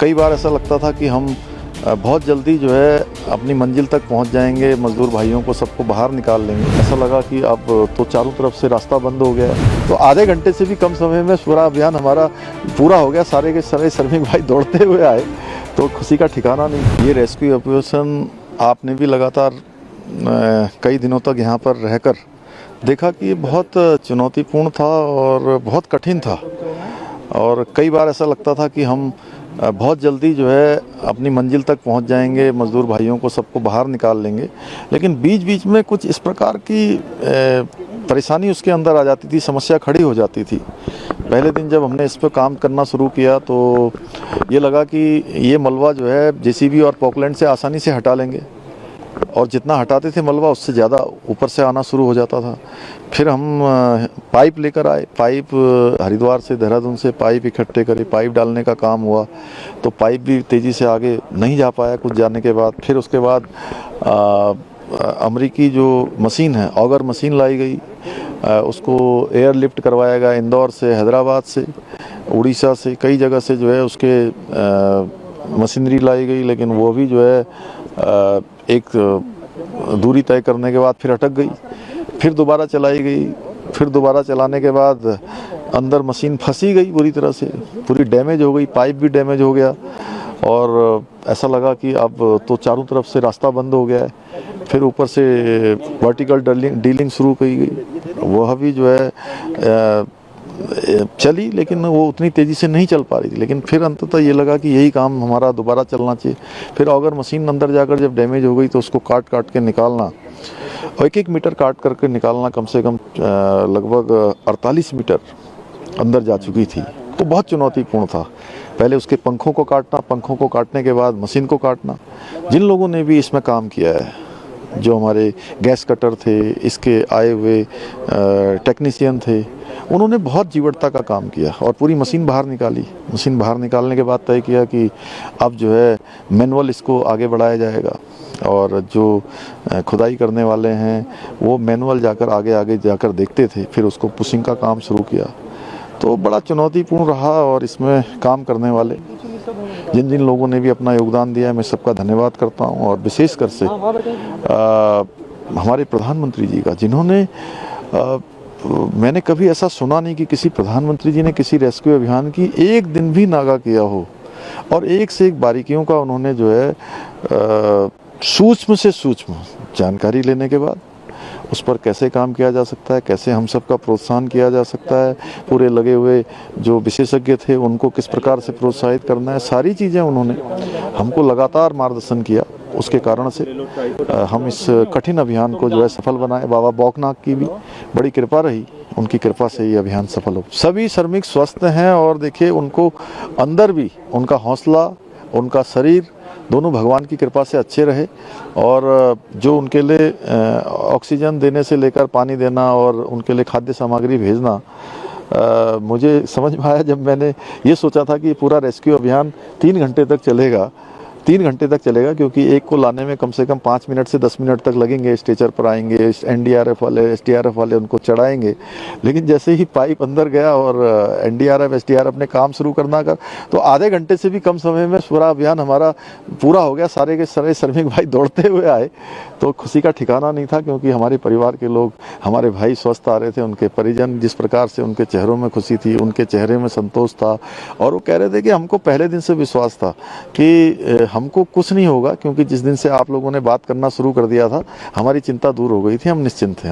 कई बार ऐसा लगता था कि हम बहुत जल्दी जो है अपनी मंजिल तक पहुंच जाएंगे, मज़दूर भाइयों को सबको बाहर निकाल लेंगे। ऐसा लगा कि अब तो चारों तरफ से रास्ता बंद हो गया है। तो आधे घंटे से भी कम समय में पूरा अभियान हमारा पूरा हो गया। सारे के सारे श्रमिक भाई दौड़ते हुए आए, तो खुशी का ठिकाना नहीं। ये रेस्क्यू ऑपरेशन आपने भी लगातार कई दिनों तक यहाँ पर रहकर देखा कि ये बहुत चुनौतीपूर्ण था और बहुत कठिन था। और कई बार ऐसा लगता था कि हम बहुत जल्दी जो है अपनी मंजिल तक पहुंच जाएंगे, मज़दूर भाइयों को सबको बाहर निकाल लेंगे। लेकिन बीच बीच में कुछ इस प्रकार की परेशानी उसके अंदर आ जाती थी, समस्या खड़ी हो जाती थी। पहले दिन जब हमने इस पर काम करना शुरू किया तो ये लगा कि ये मलबा जो है जेसीबी और पॉकलैंड से आसानी से हटा लेंगे, और जितना हटाते थे मलबा उससे ज़्यादा ऊपर से आना शुरू हो जाता था। फिर हम पाइप लेकर आए, पाइप हरिद्वार से, देहरादून से पाइप इकट्ठे करे, पाइप डालने का काम हुआ। तो पाइप भी तेज़ी से आगे नहीं जा पाया कुछ जाने के बाद। फिर उसके बाद अमरीकी जो मशीन है, ऑगर मशीन लाई गई, उसको एयर लिफ्ट करवाया गया इंदौर से, हैदराबाद से, उड़ीसा से, कई जगह से जो है उसके मशीनरी लाई गई। लेकिन वो भी जो है एक दूरी तय करने के बाद फिर अटक गई। फिर दोबारा चलाई गई। फिर दोबारा चलाने के बाद अंदर मशीन फंसी गई बुरी तरह से, पूरी डैमेज हो गई, पाइप भी डैमेज हो गया। और ऐसा लगा कि अब तो चारों तरफ से रास्ता बंद हो गया है। फिर ऊपर से वर्टिकल डीलिंग शुरू की गई, वह भी जो है चली, लेकिन वो उतनी तेज़ी से नहीं चल पा रही थी। लेकिन फिर अंततः ये लगा कि यही काम हमारा दोबारा चलना चाहिए। फिर ऑगर मशीन अंदर जाकर जब डैमेज हो गई तो उसको काट काट के निकालना, और एक मीटर काट करके निकालना, कम से कम लगभग 48 मीटर अंदर जा चुकी थी। तो बहुत चुनौतीपूर्ण था। पहले उसके पंखों को काटना, पंखों को काटने के बाद मशीन को काटना। जिन लोगों ने भी इसमें काम किया है, जो हमारे गैस कटर थे, इसके आए हुए टेक्नीशियन थे, उन्होंने बहुत जीवटता का काम किया और पूरी मशीन बाहर निकाली। मशीन बाहर निकालने के बाद तय किया कि अब जो है मैनुअल इसको आगे बढ़ाया जाएगा, और जो खुदाई करने वाले हैं वो मैनुअल जाकर आगे आगे जाकर देखते थे। फिर उसको पुशिंग का काम शुरू किया। तो बड़ा चुनौतीपूर्ण रहा, और इसमें काम करने वाले जिन जिन लोगों ने भी अपना योगदान दिया, मैं सबका धन्यवाद करता हूं। और विशेषकर से हमारे प्रधानमंत्री जी का, जिन्होंने मैंने कभी ऐसा सुना नहीं कि किसी प्रधानमंत्री जी ने किसी रेस्क्यू अभियान की एक दिन भी नागा किया हो, और एक से एक बारीकियों का उन्होंने जो है सूक्ष्म से सूक्ष्म जानकारी लेने के बाद उस पर कैसे काम किया जा सकता है, कैसे हम सबका प्रोत्साहन किया जा सकता है, पूरे लगे हुए जो विशेषज्ञ थे उनको किस प्रकार से प्रोत्साहित करना है, सारी चीज़ें उन्होंने हमको लगातार मार्गदर्शन किया। उसके कारण से हम इस कठिन अभियान को जो है सफल बनाए। बाबा बौकनाथ की भी बड़ी कृपा रही, उनकी कृपा से ये अभियान सफल हो। सभी श्रमिक स्वस्थ हैं, और देखिए उनको अंदर भी उनका हौसला, उनका शरीर दोनों भगवान की कृपा से अच्छे रहे। और जो उनके लिए ऑक्सीजन देने से लेकर पानी देना और उनके लिए खाद्य सामग्री भेजना, मुझे समझ में आया जब मैंने ये सोचा था कि पूरा रेस्क्यू अभियान 3 घंटे तक चलेगा। 3 घंटे तक चलेगा, क्योंकि एक को लाने में कम से कम 5 मिनट से 10 मिनट तक लगेंगे। स्ट्रेचर पर आएंगे, एनडीआरएफ वाले, एसडीआरएफ वाले उनको चढ़ाएंगे। लेकिन जैसे ही पाइप अंदर गया और एनडीआरएफ एसडीआरएफ ने काम शुरू करना कर, तो आधे घंटे से भी कम समय में पूरा अभियान हमारा पूरा हो गया। सारे के सारे श्रमिक भाई दौड़ते हुए आए, तो खुशी का ठिकाना नहीं था। क्योंकि हमारे परिवार के लोग, हमारे भाई स्वस्थ आ रहे थे, उनके परिजन, जिस प्रकार से उनके चेहरों में खुशी थी, उनके चेहरे में संतोष था। और वो कह रहे थे कि हमको पहले दिन से विश्वास था कि हमको कुछ नहीं होगा, क्योंकि जिस दिन से आप लोगों ने बात करना शुरू कर दिया था, हमारी चिंता दूर हो गई थी, हम निश्चिंत थे।